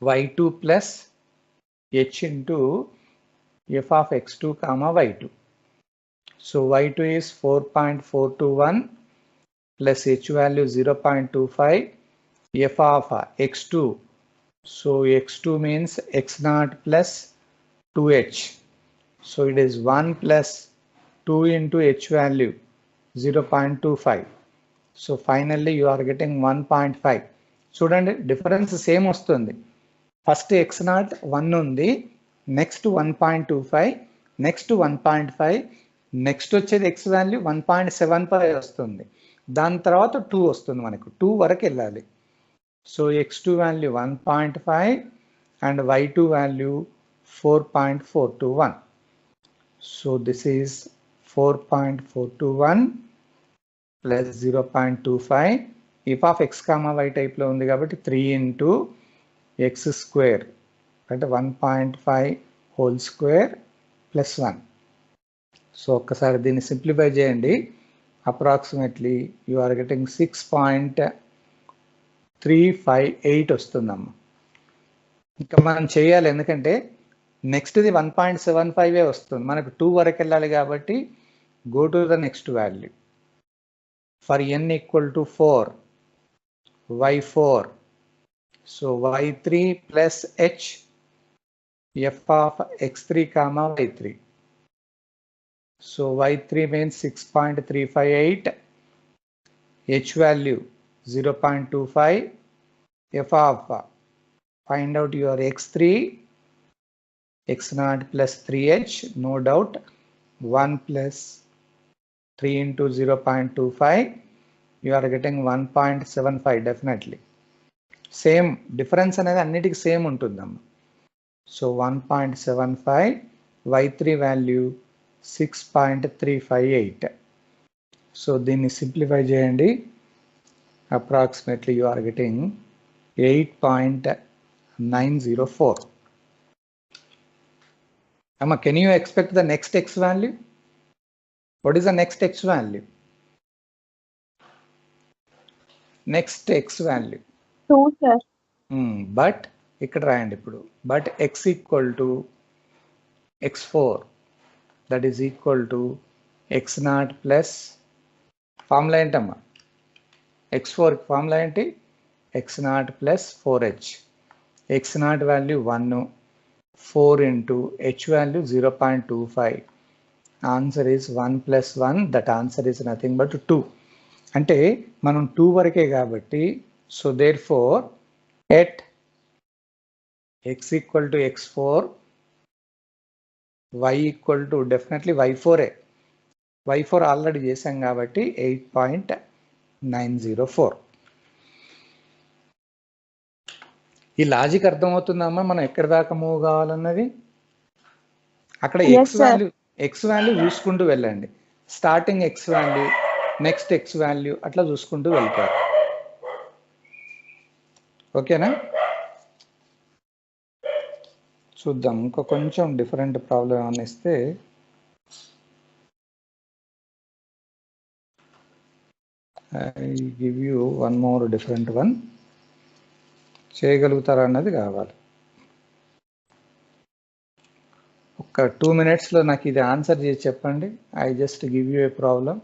y2 plus h into f of x2 comma y2. So y2 is 4.421 plus h value 0.25 f of x2. So x2 means x0 plus 2h. So it is 1 plus 2 into h value 0.25. So finally you are getting 1.5. చూడండి difference same వస్తుంది. First x0 1 ఉంది, next 1.25, next 1.5, next వచ్చేది x value 1.75 వస్తుంది. దాని తర్వాత 2 వస్తుంది. మనకు 2 వరకు వెళ్ళాలి. So x2 value 1.5 and y2 value 4.421. So this is 4.421 plus 0.25. If of x comma y టైప్లో ఉంది కాబట్టి 3 ఇంటూ x స్క్వేర్ అంటే 1.5 హోల్ స్క్వేర్ ప్లస్ 1. సో ఒక్కసారి దీన్ని సింప్లిఫై చేయండి. అప్రాక్సిమేట్లీ యు ఆర్ గెటింగ్ 6.358 వస్తుందమ్మా. ఇంకా మనం చేయాలి ఎందుకంటే నెక్స్ట్ది 1.75 వస్తుంది. మనకు 2 వరకు వెళ్ళాలి కాబట్టి go to the next value. For n equal to 4, y4. So y3 plus h f of x3 comma y3. So y3 means 6.358, h value 0.25, f of find out your x3, x0 plus 3h, no doubt 1 plus 3 into 0.25, you are getting 1.75 definitely. Same difference అనేది అన్నిటికీ same ఉంటుందమ్మా. So 1.75, y3 value 6.358. So దీన్ని simplify చేయండి. Approximately you are getting 8.904. Amma, can you expect the next x value? What is the next x value? Next x value. 2, sir. But ikkada rayandi ippudu. But x equal to x4, that is equal to x naught plus formula entamma. x4 formula enti x naught plus 4h. X naught value 1, 4 into h value 0.25. Answer is 1 plus 1. That answer is nothing but 2. అంటే మనం 2 వరకే కాబట్టి, so therefore at x equal to x4, y equal to definitely y4. y4 already చేసాం కాబట్టి 8.904. ఈ logic అర్థమవుతుందమ్మా? మనం ఎక్కడి దాకా మూవ్ కావాలన్నది. అక్కడ ఎక్స్ వాల్యూ చూసుకుంటూ వెళ్ళండి. Starting X value, next X value అట్లా చూసుకుంటూ వెళ్తారు. ఓకేనా? చూద్దాం ఇంకో కొంచెం డిఫరెంట్ ప్రాబ్లం ఏమన్నా ఇస్తే. I give you one more different one. చేయగలుగుతారా అన్నది కావాలి. ఒక 2 minutesలో నాకు ఇది ఆన్సర్ చేసి చెప్పండి. I just give you A problem.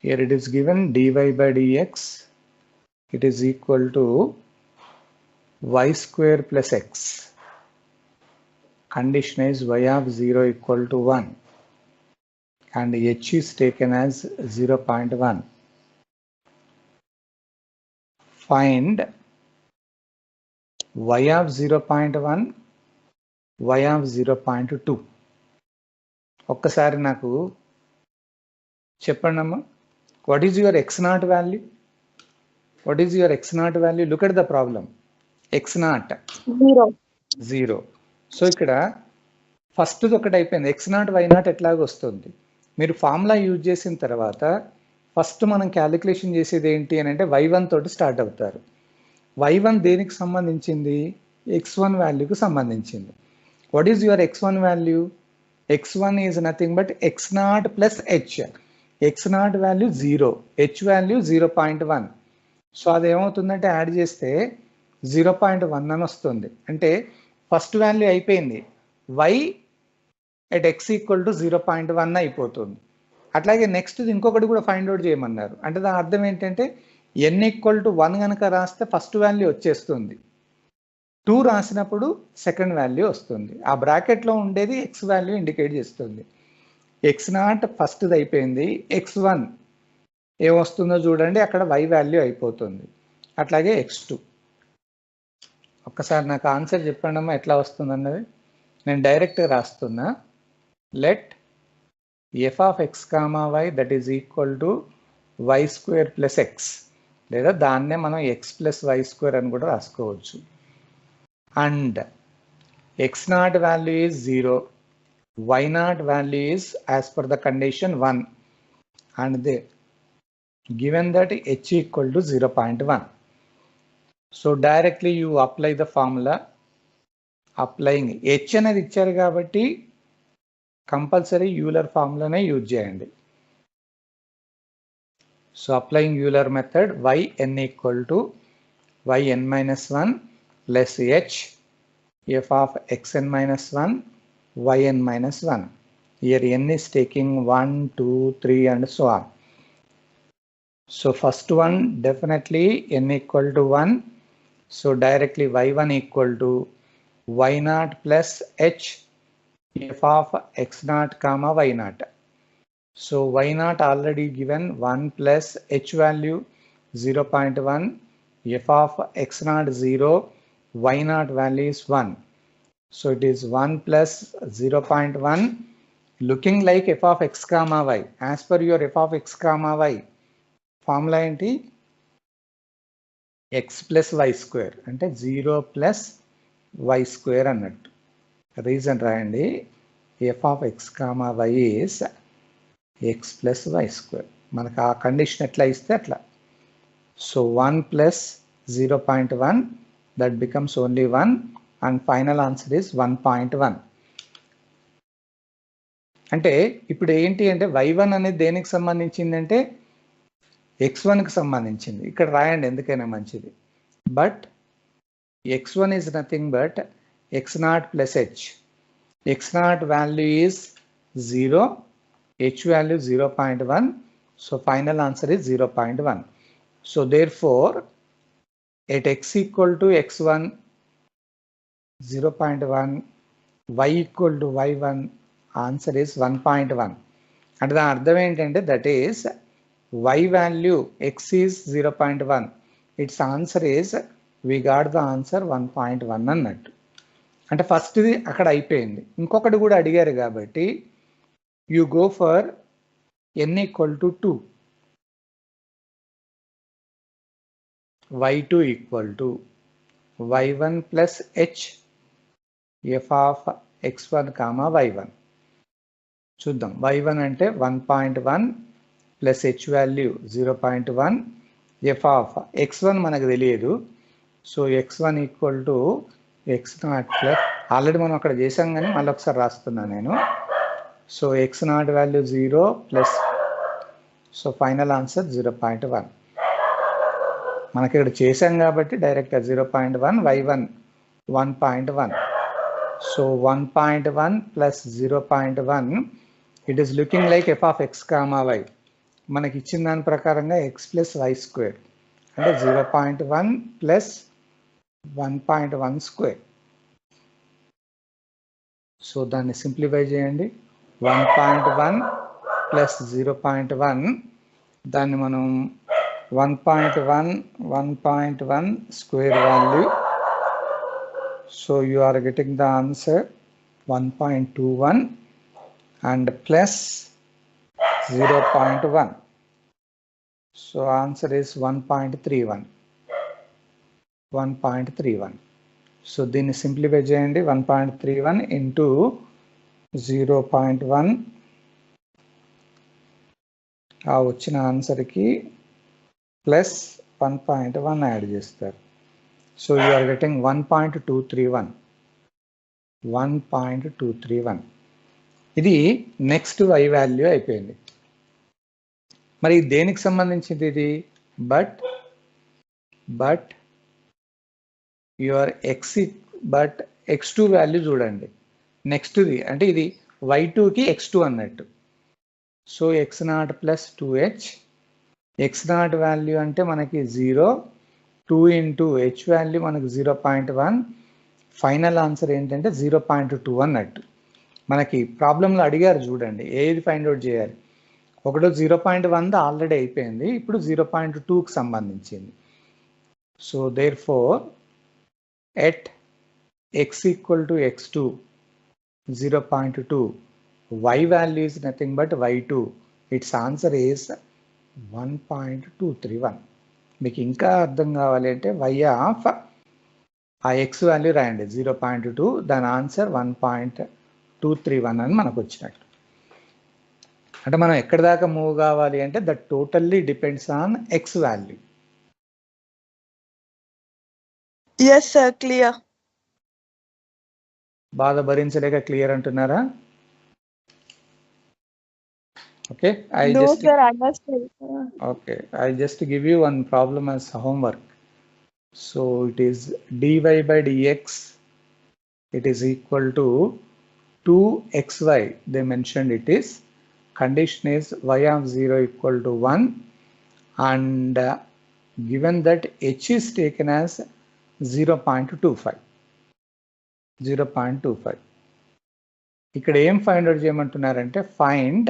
Here it is given dy by dx, it is equal to y square plus x. Condition is y of 0 equal to 1 and h is taken as 0.1. Find y of 0.1, y of 0.2. ఒక్కసారి నాకు చెప్పండి అమ్మా. What is your x naught value? What is your x naught value? Look at the problem. X naught 0. So ఇక్కడ first ఒకటి అయిపోయింది. x naught y naught ఎట్లాగో వస్తుంది. మీరు ఫార్ములా యూజ్ చేసిన తర్వాత ఫస్ట్ మనం క్యాలిక్యులేషన్ చేసేది ఏంటి అని అంటే y1 తోటి స్టార్ట్ అవుతారు. y1 దేనికి సంబంధించింది? x1 వాల్యూకి సంబంధించింది. What is your x1 value? x1 is nothing but x naught plus h. x naught value 0, h value 0.1. So అదేమవుతుందంటే యాడ్ చేస్తే 0.1 అని వస్తుంది. అంటే ఫస్ట్ వాల్యూ అయిపోయింది. y at x equal to 0.1 అయిపోతుంది. అట్లాగే నెక్స్ట్ ఇంకొకటి కూడా ఫైండ్ అవుట్ చేయమన్నారు. అంటే దాని అర్థం ఏంటంటే n ఈక్వల్ టు 1 కనుక రాస్తే ఫస్ట్ వాల్యూ వచ్చేస్తుంది. 2 రాసినప్పుడు సెకండ్ వాల్యూ వస్తుంది. ఆ బ్రాకెట్లో ఉండేది x వాల్యూ ఇండికేట్ చేస్తుంది. x నాట్ ఫస్ట్ది అయిపోయింది. x1 ఏమొస్తుందో చూడండి, అక్కడ y వాల్యూ అయిపోతుంది. అట్లాగే x2. ఒక్కసారి నాకు ఆన్సర్ చెప్పండి అమ్మా ఎట్లా వస్తుంది అన్నది. నేను డైరెక్ట్గా రాస్తున్నా. Let f of x, y that is equal to y square plus X, లేదా దాన్నే మనం x ప్లస్ y స్క్వేర్ అని కూడా రాసుకోవచ్చు. And x not value is 0, y naught value is as per the condition 1, and they given that h equal to 0.1. So directly you apply the formula. Applying h అనేది ఇచ్చారు కాబట్టి compulsory Euler ఫార్ములానే use చేయండి. So applying Euler method, yn equal to yn minus 1 less h f of xn minus 1 yn minus 1. Here n is taking 1, 2, 3 and so on. So first one definitely n equal to 1. So directly y1 equal to y naught plus h f of x naught comma y naught. So y naught already given 1 plus h value 0.1, f of x naught 0, y naught value is 1. So it is 1 plus 0.1 looking like f of x comma y. As per your f of x comma y formula enti x plus y square అంటే 0 plus y square అన్నట్టు. Reason రాయండి. f of x comma y is x plus y square. మనకు ఆ condition ఎట్లా ఇస్తే అట్లా. So 1 plus 0.1 that becomes only 1. and final answer is 1.1. అంటే ఇప్పుడు ఏంటి అంటే y1 అనేది దేనికి సంబంధించింది అంటే x1కి సంబంధించింది. ఇక్కడ రాయండి ఎందుకైనా మంచిది. But x1 is nothing but x0 plus h. x0 value is 0, h value 0.1. So final answer is 0.1. So therefore at x equal to x1 0.1, y equal to y1, answer is 1.1. అంటే దాని అర్థం ఏంటంటే that is y value x is 0.1. its answer is we got the answer 1.1 అన్నట్టు. అంటే ఫస్ట్ది అక్కడ అయిపోయింది. ఇంకొకటి కూడా అడిగారు కాబట్టి you go for n equal to 2, y2 equal to y1 plus h f of x1 comma y1. చూద్దాం. y1 అంటే 1.1 plus h value 0.1, f of x1 మనకు తెలియదు. So x1 equal to x0 plus already మనం అక్కడ చేసాం కానీ మళ్ళీ ఒకసారి రాస్తున్నాను నేను. So x0 value 0 plus, so final answer 0.1. మనకి ఇక్కడ చేసాం కాబట్టి డైరెక్ట్గా 0.1, y1 1.1. So 1.1 plus 0.1, it is looking like f of x comma y. మనకి ఇచ్చిన దాని ప్రకారంగా x ప్లస్ y స్క్వేర్ అంటే 0.1 ప్లస్ 1.1 స్క్వేర్. సో దాన్ని సింప్లిఫై చేయండి. 1.1 ప్లస్ 0.1, దాన్ని మనం 1.1 square value. So you are getting the answer 1.21 and plus 0.1. So answer is 1.31. So దీన్ని సింప్లిఫై చేయండి. 1.31 into 0.1, ఆ వచ్చిన ఆన్సర్కి ప్లస్ 1.1 యాడ్ చేస్తారు. So you are getting 1.231. ఇది నెక్స్ట్ y వాల్యూ అయిపోయింది. మరి దేనికి సంబంధించింది ఇది? But your but x2 value చూడండి. నెక్స్ట్ది అంటే ఇది y2కి x2 అన్నట్టు. So x0 plus 2h, x0 value అంటే మనకి 0, 2 ఇంటూ h వాల్యూ మనకి 0.1. ఫైనల్ ఆన్సర్ ఏంటంటే 0.2 అన్నట్టు. మనకి ప్రాబ్లంలో అడిగారు చూడండి, ఏది ఫైండ్ అవుట్ చేయాలి. ఒకటో 0.1 ఆల్రెడీ అయిపోయింది, ఇప్పుడు 0.2కి సంబంధించింది. So therefore at x equal to x2 0.2, y value is nothing but y2. Its answer is 1.231. మీకు ఇంకా అర్థం కావాలి అంటే y ఆఫ్ ఆ x వాల్యూ రాయండి 0.2, దాని ఆన్సర్ 1.231 అని మనకు వచ్చినట్టు. అంటే మనం ఎక్కడి దాకా మూవ్ కావాలి అంటే that totally depends on x value. Yes sir, clear. బాధ భరించలేక క్లియర్ అంటున్నారా? Okay, No sir, understood. Okay, I just give you one problem as homework. So it is dy by dx, it is equal to 2xy. They mentioned it is, condition is y of 0 equal to 1, and given that h is taken as 0.25. ఇక్కడ ఏం find out చేయమంటున్నారంటే find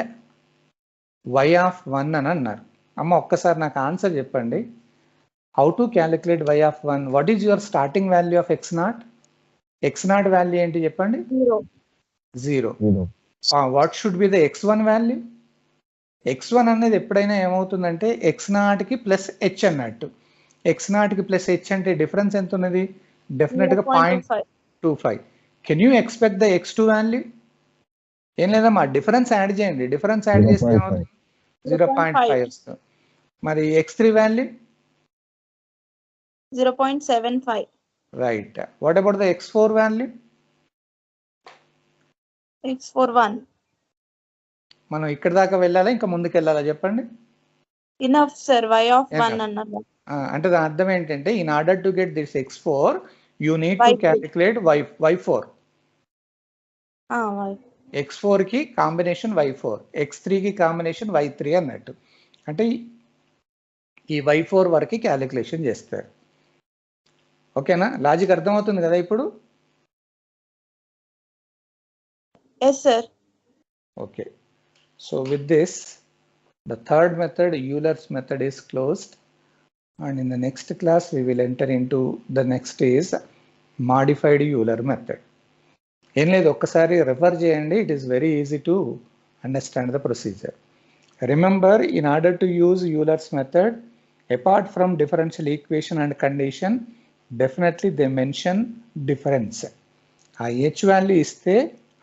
y of 1 అని అన్నారు. అమ్మ ఒక్కసారి నాకు answer చెప్పండి. How to calculate y of 1? What is your starting value of x0? x0 value ఏంటి చెప్పండి? 0. What should be the x1 value? x1 అనేది ఎప్పుడైనా ఏమవుతుందంటే x0కి ప్లస్ h అన్నట్టు. x0కి ప్లస్ h అంటే డిఫరెన్స్ ఎంత ఉన్నది? డెఫినెట్గా 0.25. Can you expect the x2 value? ఏం లేదమ్మా, డిఫరెన్స్ యాడ్ చేయండి. డిఫరెన్స్ యాడ్ చేస్తే ఏమవుతుంది? 0.5 వస్తుంది. మరి x3 value 0.75. Right. What about the x4 value? x4 1. మనం ఇక్కడ దాకా వెళ్ళాలా ఇంకా ముందుకు వెళ్ళాలా చెప్పండి? Enough, sir. Y of 1 Enough. అన్నారు. అంటే దాని అర్థం ఏంటంటే in order to get this x4 you need to Y3. Calculate y4. Y. x4 కి కాంబినేషన్ y4, x3 కి కాంబినేషన్ y3 అన్నట్టు. అంటే ఈ y4 వరకు క్యాలిక్యులేషన్ చేస్తారు. ఓకేనా? లాజిక్ అర్థమవుతుంది కదా ఇప్పుడు? Yes, sir. Okay. So with this, the third method, Euler's method, is closed. And in the next class, we will enter into the next is modified Euler method. ఏం లేదు, ఒక్కసారి refer చేయండి. It is very easy to understand the procedure. Remember, in order to use Euler's method, apart from differential equation and condition, definitely they mention difference. ఆ H value ఇస్తే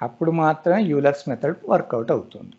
అప్పుడు మాత్రమే Euler's method work out అవుతుంది.